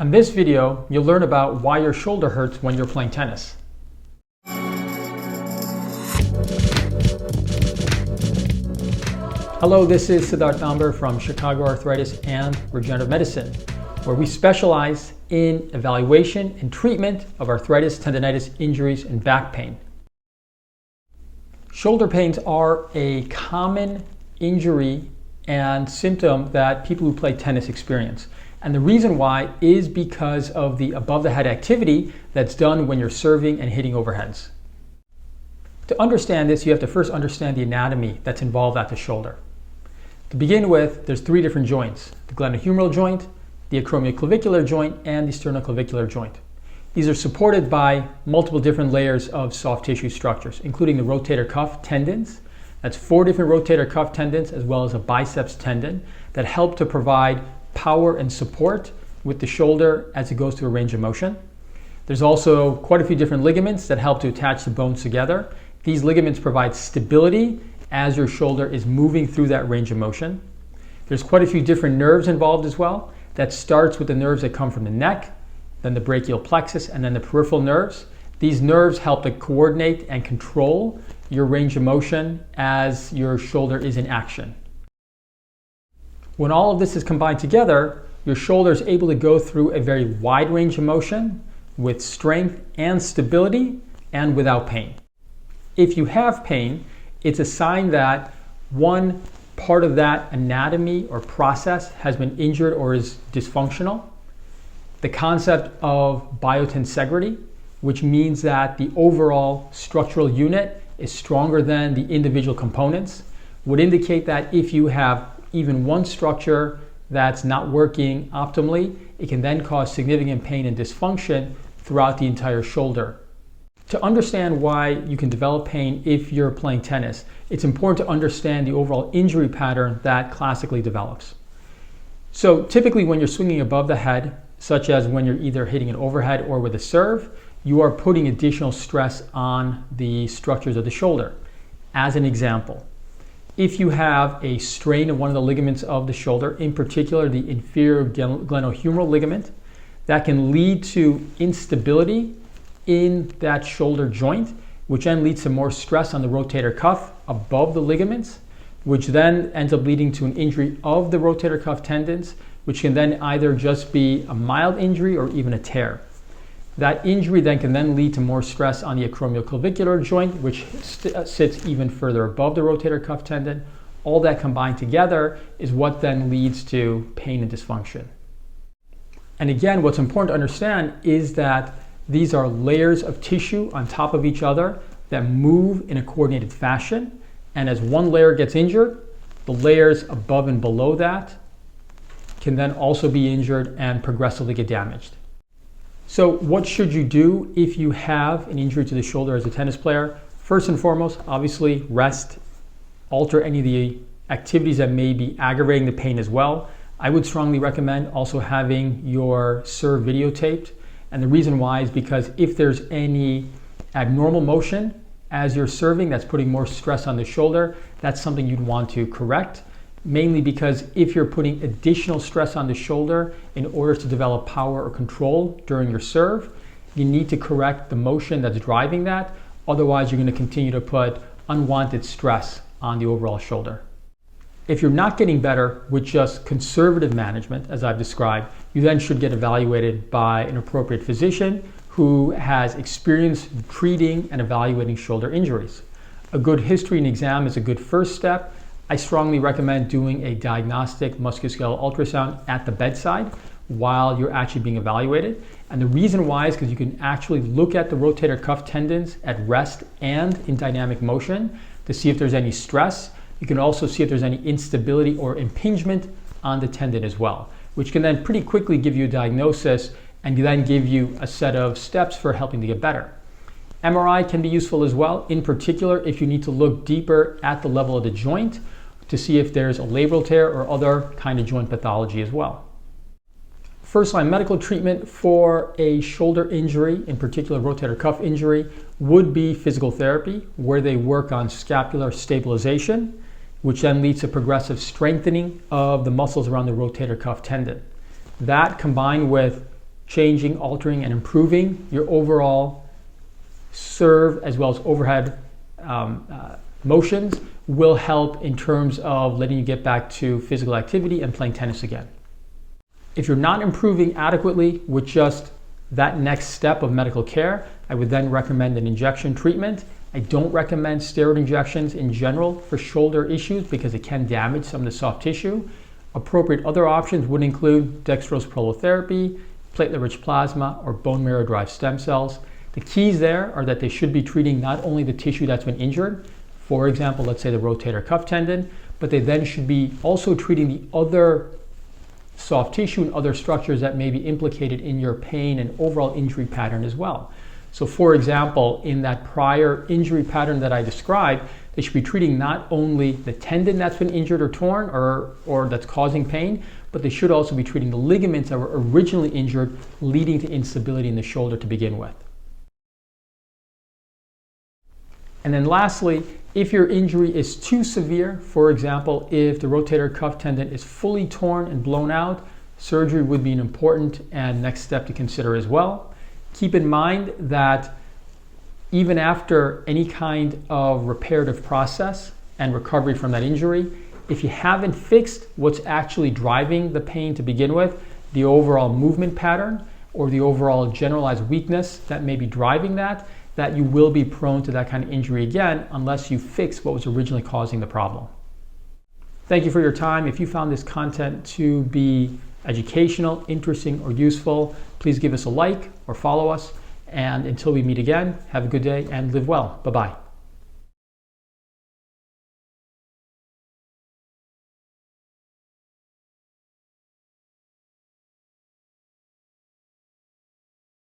On this video, you'll learn about why your shoulder hurts when you're playing tennis. Hello, this is Siddharth Tambar from Chicago Arthritis and Regenerative Medicine, where we specialize in evaluation and treatment of arthritis, tendonitis, injuries, and back pain. Shoulder pains are a common injury and symptom that people who play tennis experience. And the reason why is because of the above the head activity that's done when you're serving and hitting overheads. To understand this, you have to first understand the anatomy that's involved at the shoulder. To begin with, there's three different joints: the glenohumeral joint, the acromioclavicular joint, and the sternoclavicular joint. These are supported by multiple different layers of soft tissue structures, including the rotator cuff tendons. That's 4 different rotator cuff tendons, as well as a biceps tendon that help to provide power and support with the shoulder as it goes through a range of motion. There's also quite a few different ligaments that help to attach the bones together. These ligaments provide stability as your shoulder is moving through that range of motion. There's quite a few different nerves involved as well. That starts with the nerves that come from the neck, then the brachial plexus, and then the peripheral nerves. These nerves help to coordinate and control your range of motion as your shoulder is in action. When all of this is combined together, your shoulder is able to go through a very wide range of motion with strength and stability and without pain. If you have pain, it's a sign that one part of that anatomy or process has been injured or is dysfunctional. The concept of biotensegrity, which means that the overall structural unit is stronger than the individual components, would indicate that if you have even one structure that's not working optimally, it can then cause significant pain and dysfunction throughout the entire shoulder. To understand why you can develop pain if you're playing tennis, it's important to understand the overall injury pattern that classically develops. So typically when you're swinging above the head, such as when you're either hitting an overhead or with a serve, you are putting additional stress on the structures of the shoulder. As an example, if you have a strain of one of the ligaments of the shoulder, in particular the inferior glenohumeral ligament, that can lead to instability in that shoulder joint, which then leads to more stress on the rotator cuff above the ligaments, which then ends up leading to an injury of the rotator cuff tendons, which can then either just be a mild injury or even a tear. That injury then can then lead to more stress on the acromioclavicular joint, which sits even further above the rotator cuff tendon. All that combined together is what then leads to pain and dysfunction. And again, what's important to understand is that these are layers of tissue on top of each other that move in a coordinated fashion. And as one layer gets injured, the layers above and below that can then also be injured and progressively get damaged. So what should you do if you have an injury to the shoulder as a tennis player? First and foremost, obviously rest, alter any of the activities that may be aggravating the pain as well. I would strongly recommend also having your serve videotaped. And the reason why is because if there's any abnormal motion as you're serving that's putting more stress on the shoulder, that's something you'd want to correct. Mainly because if you're putting additional stress on the shoulder in order to develop power or control during your serve, you need to correct the motion that's driving that. Otherwise, you're going to continue to put unwanted stress on the overall shoulder. If you're not getting better with just conservative management, as I've described, you then should get evaluated by an appropriate physician who has experience treating and evaluating shoulder injuries. A good history and exam is a good first step. I strongly recommend doing a diagnostic musculoskeletal ultrasound at the bedside while you're actually being evaluated. And the reason why is because you can actually look at the rotator cuff tendons at rest and in dynamic motion to see if there's any stress. You can also see if there's any instability or impingement on the tendon as well, which can then pretty quickly give you a diagnosis and then give you a set of steps for helping to get better. MRI can be useful as well, in particular if you need to look deeper at the level of the joint to see if there's a labral tear or other kind of joint pathology as well. First-line medical treatment for a shoulder injury, in particular rotator cuff injury, would be physical therapy, where they work on scapular stabilization, which then leads to progressive strengthening of the muscles around the rotator cuff tendon. That combined with changing, altering, and improving your overall serve as well as overhead motions will help in terms of letting you get back to physical activity and playing tennis again. If you're not improving adequately with just that next step of medical care, I would then recommend an injection treatment. I don't recommend steroid injections in general for shoulder issues because it can damage some of the soft tissue. Appropriate other options would include dextrose prolotherapy, platelet-rich plasma, or bone marrow-derived stem cells. The keys there are that they should be treating not only the tissue that's been injured, for example, let's say the rotator cuff tendon, but they then should be also treating the other soft tissue and other structures that may be implicated in your pain and overall injury pattern as well. So for example, in that prior injury pattern that I described, they should be treating not only the tendon that's been injured or torn or that's causing pain, but they should also be treating the ligaments that were originally injured, leading to instability in the shoulder to begin with. And then lastly, if your injury is too severe, for example, if the rotator cuff tendon is fully torn and blown out, surgery would be an important and next step to consider as well. Keep in mind that even after any kind of reparative process and recovery from that injury, if you haven't fixed what's actually driving the pain to begin with, the overall movement pattern or the overall generalized weakness that may be driving that you will be prone to that kind of injury again unless you fix what was originally causing the problem. Thank you for your time. If you found this content to be educational, interesting, or useful, please give us a like or follow us. And until we meet again, have a good day and live well. Bye-bye.